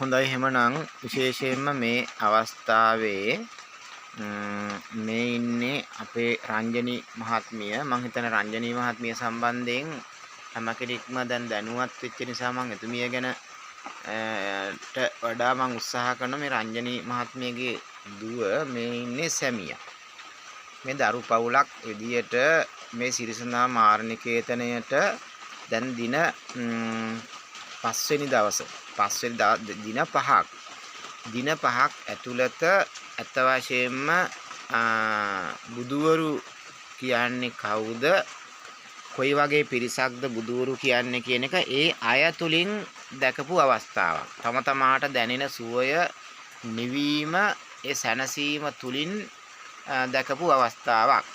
හොඳයි එහෙමනම් විශේෂයෙන්ම මේ අවස්ථාවේ මේ ඉන්නේ අපේ රංජනී මහත්මිය. මම හිතන රංජනී මහත්මිය සම්බන්ධයෙන් හැම කෙනෙක්ම දැන් දැනුවත් වෙච්ච නිසා මම එතුමිය ගැන වඩා මම උත්සාහ කරන මේ රංජනී මහත්මියගේ දුව මේ ඉන්නේ සැමියා. මේ දරු පවුලක් විදියට මේ සිරිසඳා මාරණිකේතනයට දැන් දින 5 වෙනි දවසේ දින 5ක් ඇතුළත අත වශයෙන්ම බුදුවරු කියන්නේ කවුද, කොයි වගේ පිරිසක්ද බුදුවරු කියන්නේ කියන එක ඒ අය තුලින් දැකපු අවස්ථාවක්. තම තමාට දැනෙන සුවය නිවීම ඒ සැනසීම තුලින් දැකපු අවස්ථාවක්.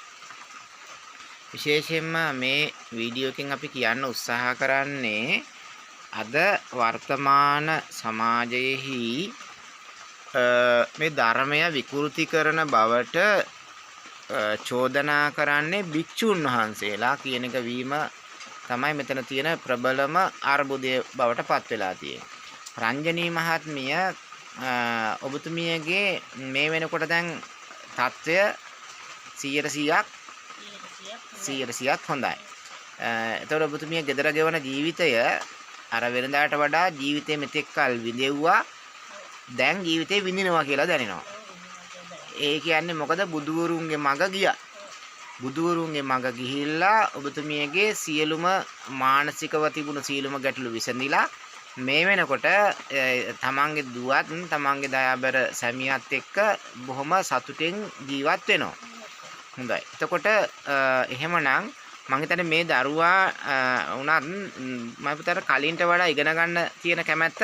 විශේෂයෙන්ම මේ වීඩියෝ එකෙන් අපි කියන්න උත්සාහ කරන්නේ අද වර්තමාන සමාජයේහි මේ ධර්මය විකෘති කරන බවට චෝදනා කරන්නේ භික්ෂුන් වහන්සේලා කියන එක වීම තමයි මෙතන තියෙන ප්‍රබලම අර්බුදය බවට පත් වෙලා තියෙන්නේ. රංජනී මහත්මිය ඔබතුමියගේ මේ වෙනකොට දැන් තත්ත්වය 100%ක් හොඳයි. එතකොට ඔබතුමිය ගෙදර ගෙවන ජීවිතය අර වෙනදාට වඩා ජීවිතේ මෙතෙක් කල් විඳෙව්වා, දැන් ජීවිතේ විඳිනවා කියලා දැනෙනවා. ඒ කියන්නේ මොකද? බුදුවරුන්ගේ මඟ ගියා. බුදුවරුන්ගේ මඟ ගිහිල්ලා ඔබතුමියගේ සියලුම මානසිකව තිබුණු සියලුම ගැටලු විසඳිලා මේ වෙනකොට තමන්ගේ දුවත් තමන්ගේ දයාබර සැමියාත් එක්ක බොහොම සතුටින් ජීවත් වෙනවා. හොඳයි. එතකොට එහෙමනම් මම හිතන්නේ මේ දරුවා උනත් මම හිතතර කලින්ට වඩා ඉගෙන ගන්න තියෙන කැමැත්ත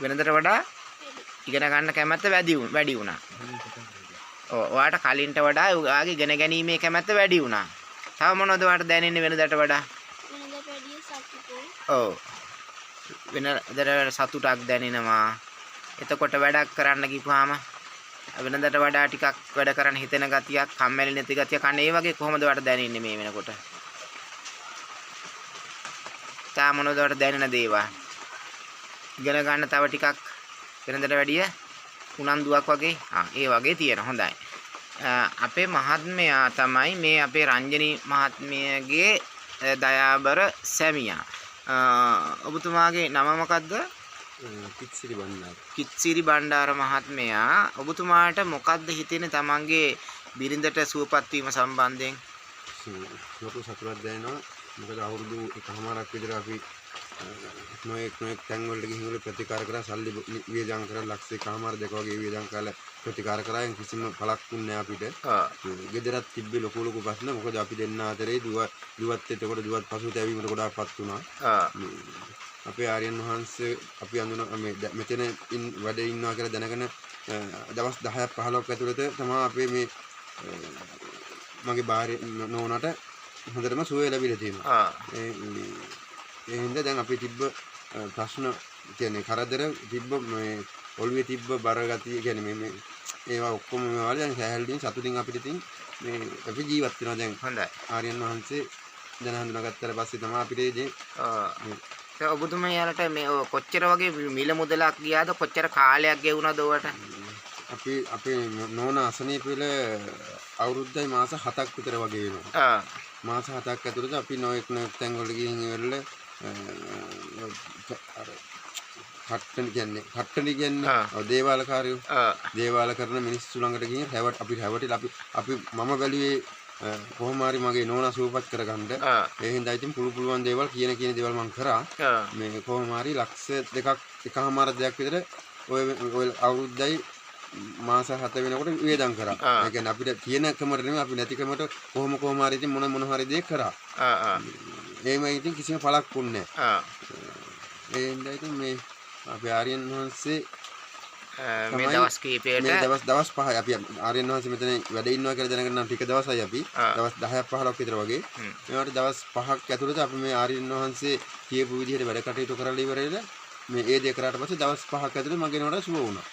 වෙනදට වඩා ඉගෙන ගන්න කැමැත්ත වැඩි වුණා. ඔයාට කලින්ට වඩා ඔයාගේ ඉගෙන ගැනීමේ කැමැත්ත වැඩි වුණා. තව මොනවද ඔයාට දැනෙන්නේ වෙනදට වඩා? වෙනදට වැඩිය සතුටුයි. ඔව්. වෙනදට සතුටක් දැනෙනවා. එතකොට වැඩක් කරන්න ගිහුවාම වෙනදට වඩා ටිකක් වැඩ කරන්න හිතෙන ගතියක්, කම්මැලි නැති ගතියක් අන්න ඒ වගේ කොහොමද ඔයාට දැනෙන්නේ මේ වෙනකොට? තා මොනවද ඔයාට දැනෙන දේවල්? ඉගෙන ගන්න තව ටිකක් වෙනදට වැඩිය උනන්දුවක් වගේ ඒ වගේ තියෙන. හොඳයි. අපේ මහත්මයා තමයි මේ අපේ රංජනී මහත්මියගේ දයාබර සැමියා. ඔබතුමාගේ නම මොකද්ද? කිත්සිරි බණ්ඩාර මහත්මයා. ඔබතුමාට මොකද්ද හිතෙන්නේ තමන්ගේ බිරිඳට සුවපත් වීම සම්බන්ධයෙන්? ලොකු සතුටක් දැනෙනවා. මොකද අවුරුදු එකමාරක් විතර අපි නොඑක් තැන් වලට ගිහින් ප්‍රතිකාර කරලා සල්ලි වියදම් කරලා ලක්ෂ එකමාර දෙක වගේ වියදම් කරලා ප්‍රතිකාර කරායින් කිසිම පළක් දුන්නේ නැහැ අපිට. ගෙදරත් තිබ්බේ ලොකු ප්‍රශ්න. මොකද අපි දෙන්න අතරේ දුවත් එතකොට දුවත් පසුතැවීමකට ගොඩාක්පත් වුණා. අපේ ආර්යයන් වහන්සේ අපි අඳුන මෙතන වැඩ ඉන්නවා කියලා දැනගෙන දවස් 10ක් 15ක් ඇතුළත තමයි අපේ මේ මගේ භාර්ය නෝනාට හොඳටම සුවය ලැබිලා තියෙනවා. ඒ හින්දා දැන් අපි තිබ්බ ප්‍රශ්න කියන්නේ කරදර තිබ්බ මේ ඔළුවේ තිබ්බ බර ගතිය කියන්නේ මේ ඒවා ඔක්කොම මේවා දැන් සැහැල්ලුවෙන් සතුටින් අපිට තින් මේ අපි ජීවත් වෙනවා දැන්. හොඳයි. ආර්යයන් වහන්සේ දැන හඳුනාගත්තට පස්සේ තමයි අපිට ඒ ඔබතුමියලට මේ කොච්චර වගේ මිල මුදලක් ගියාද, කොච්චර කාලයක් ගෙවුණාද ඔයාට? අපේ නෝනා අසනීප වෙල අවුරුද්දයි මාස 7ක් විතර වගේ වෙනවා. මාස 7ක් ඇතුළත අපි නොඑක් තැන් වලට ගිහින් ඉවරලා කට්ටනි කියන්නේ දේවාලකාරයෝ දේවාල කරන මිනිස්සු ළඟට ගිහින් අපි හැවටිලා අපි මම බැලුවේ කොහොම හරි මගේ නෝනා සුවපත් කරගන්න. ඒ හින්දා ඉතින් පුළුවන් දේවල් කියන දේවල් මම කරා. මේ කොහොම හරි ලක්ෂ දෙකක් එකමාර දෙයක් විතර ඔය අවුරුද්දයි මාස 7 වෙනකොට වියදම් කරා. ඒ කියන්නේ අපිට තියෙන කමර නෙමෙයි අපි නැති කමට කොහොම හරි ඉතින් මොන හරි දෙයක් කරා. එහෙම ඉතින් කිසිම පළක් වුණේ නැහැ. ඒ හින්දා ඉතින් මේ අපේ ආර්යයන් වහන්සේ මේ දවස් කීපයට මේ දවස් 5යි අපි ආර්යයන් වහන්සේ මෙතන වැඩ ඉන්නවා කියලා දැනගෙන නම් ටික දවසයි අපි දවස් 10ක් 15ක් විතර වගේ මේවට දවස් 5ක් ඇතුළත අපි මේ ආර්යයන් වහන්සේ කියපු විදිහට වැඩ කටයුතු කරලා ඉවරයිද මේ ඒ දේ කරාට පස්සේ දවස් 5ක් ඇතුළත මගේ නෝනා සුව වුණා.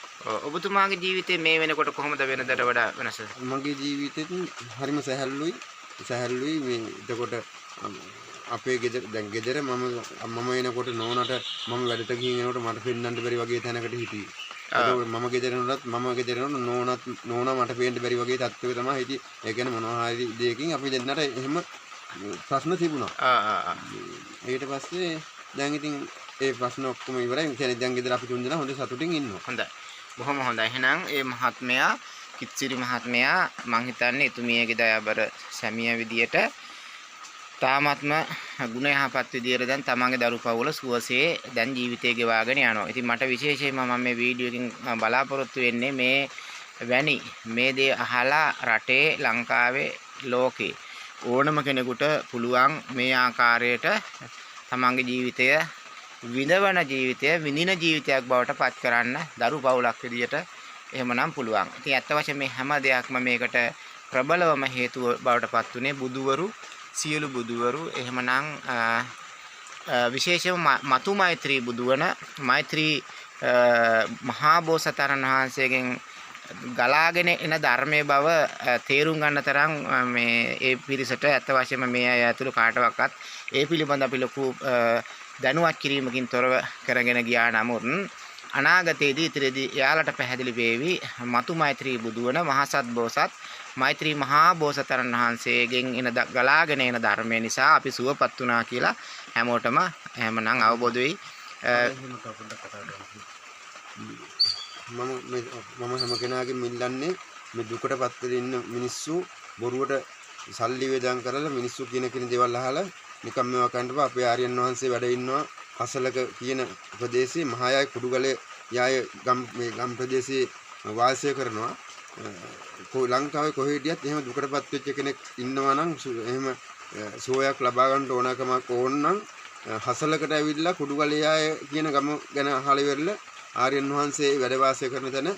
ඔබතුමාගේ ජීවිතේ මේ වෙනකොට කොහොමද වෙනදට වඩා වෙනස? මගේ ජීවිතෙත් හරිම සැහැල්ලුයි මේ එතකොට අපේ ගෙදර දැන් ගෙදර මම එනකොට නෝනට මම වැඩට ගිහින් එනකොට මට පෙන්නන්න බැරි වගේ තැනකට හිටියේ. ඒක මම ගෙදර යනකොට නෝනා මට පේන්න බැරි වගේ තත්ත්වයක තමයි හිටියේ. ඒ කියන්නේ මොනවා හරි දෙයකින් අපි දෙන්නට එහෙම ප්‍රශ්න තිබුණා. ඊට පස්සේ දැන් ඉතින් ඒ ප්‍රශ්න ඔක්කොම ඉවරයි. කියන්නේ දැන් ගෙදර අපි තුන් දෙනා හොඳ සතුටින් ඉන්නවා. හොඳයි. බොහොම හොඳයි. එහෙනම් ඒ මහත්මයා කිත්සිරි මහත්මයා මං හිතන්නේ එතුමියගේ දයාබර සැමියා විදියට තාමත්ම ගුණ යහපත් විදියට දැන් තමන්ගේ දරු පවුල සුවසේ දැන් ජීවිතේ ගෙවාගෙන යනවා. ඉතින් මට විශේෂයෙන්ම මම මේ වීඩියෝ එකකින් බලාපොරොත්තු වෙන්නේ මේ දේ අහලා රටේ ලංකාවේ ලෝකේ ඕනම කෙනෙකුට පුළුවන් මේ ආකාරයට තමන්ගේ ජීවිතය විඳින ජීවිතයක් බවට පත් කරන්න දරු පවුලක් විදියට එහෙමනම් පුළුවන්. ඉතින් ඇත්ත වශයෙන්ම මේ හැම දෙයක්ම මේකට ප්‍රබලවම හේතුව බවට පත් උනේ බුදුවරු සියලු බුදුවරු එහෙමනම් විශේෂයෙන්ම මතු මෛත්‍රී බුදුවන මෛත්‍රී මහා බෝසතාණන් වහන්සේගෙන් ගලාගෙන එන ධර්මයේ බව තේරුම් ගන්න තරම් මේ ඒ පිරිසට ඇත්ත වශයෙන්ම මේ අය ඇතුළු කාටවත් ඒ පිළිබඳ අපි ලොකු දැනුවත් කිරීමකින් තොරව කරගෙන ගියා. නමුත් අනාගතයේදී ඉතිරිදී එයාලට පැහැදිලි වේවි මතු මෛත්‍රී බුදුවන මහසත් බෝසත් මෛත්‍රී මහා බෝසතාණන් වහන්සේගෙන් ගලාගෙන එන ධර්මය නිසා අපි සුවපත් වුණා කියලා හැමෝටම එහෙමනම් අවබෝධ වෙයි. මම හැම කෙනාගේම ඉල්ලන්නේ මේ දුකටපත් වෙලා ඉන්න මිනිස්සු බොරුවට සල්ලි වේදම් කරලා මිනිස්සු කියන දේවල් අහලා නිකම් මේවා කරන්න අපේ ආර්යයන් වහන්සේ වැඩ ඉන්නවා අසලක කියන ප්‍රදේශයේ මහායාය කුඩුගලේ යාය ගම් ප්‍රදේශයේ වාසය කරනවා. ලංකාවේ කොහේ හිටියත් එහෙම දුකටපත් වෙච්ච කෙනෙක් ඉන්නවා නම් එහෙම සෝයක් ලබා ගන්න ඕනකමක් ඕන නම් හසලකට ඇවිල්ලා කුඩුගලේ යාය කියන ගම ගැන අහලා ඉවරලා ආර්යයන් වහන්සේ වැඩ වාසය කරන තැන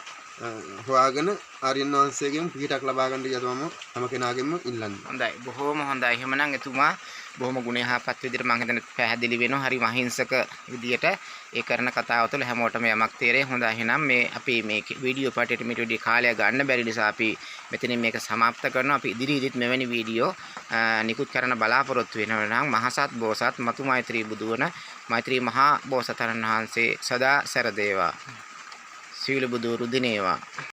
හොයාගෙන ආර්යයන් වහන්සේගෙන් පිහිටක් ලබා ගන්න කියලා මම හැම කෙනාගෙම ඉල්ලන්නේ. හොඳයි. බොහොම හොඳයි. එහෙමනම් එතුමා බොහොම ගුණ යහපත් විදිහට මම හිතන්නේ පැහැදිලි වෙනවා. හරි මහින්සක විදිහට ඒ කරන කතාව තුළ හැමෝටම යමක් තේරෙයි. හොඳයි. එහෙනම් මේ අපි මේ වීඩියෝ පාටේට මේ වීඩියෝ කාලය ගන්න බැරි නිසා අපි මෙතනින් මේක સમાપ્ત කරනවා. අපි ඉදිරියේදීත් මෙවැනි වීඩියෝ නිකුත් කරන්න බලාපොරොත්තු වෙනවා. නම් මහසත් බෝසත් මතු මෛත්‍රී බුදුවන මෛත්‍රී මහා බෝසතාණන් වහන්සේ සදා සැරදේවා. සීල බුදුරු දිනේවා.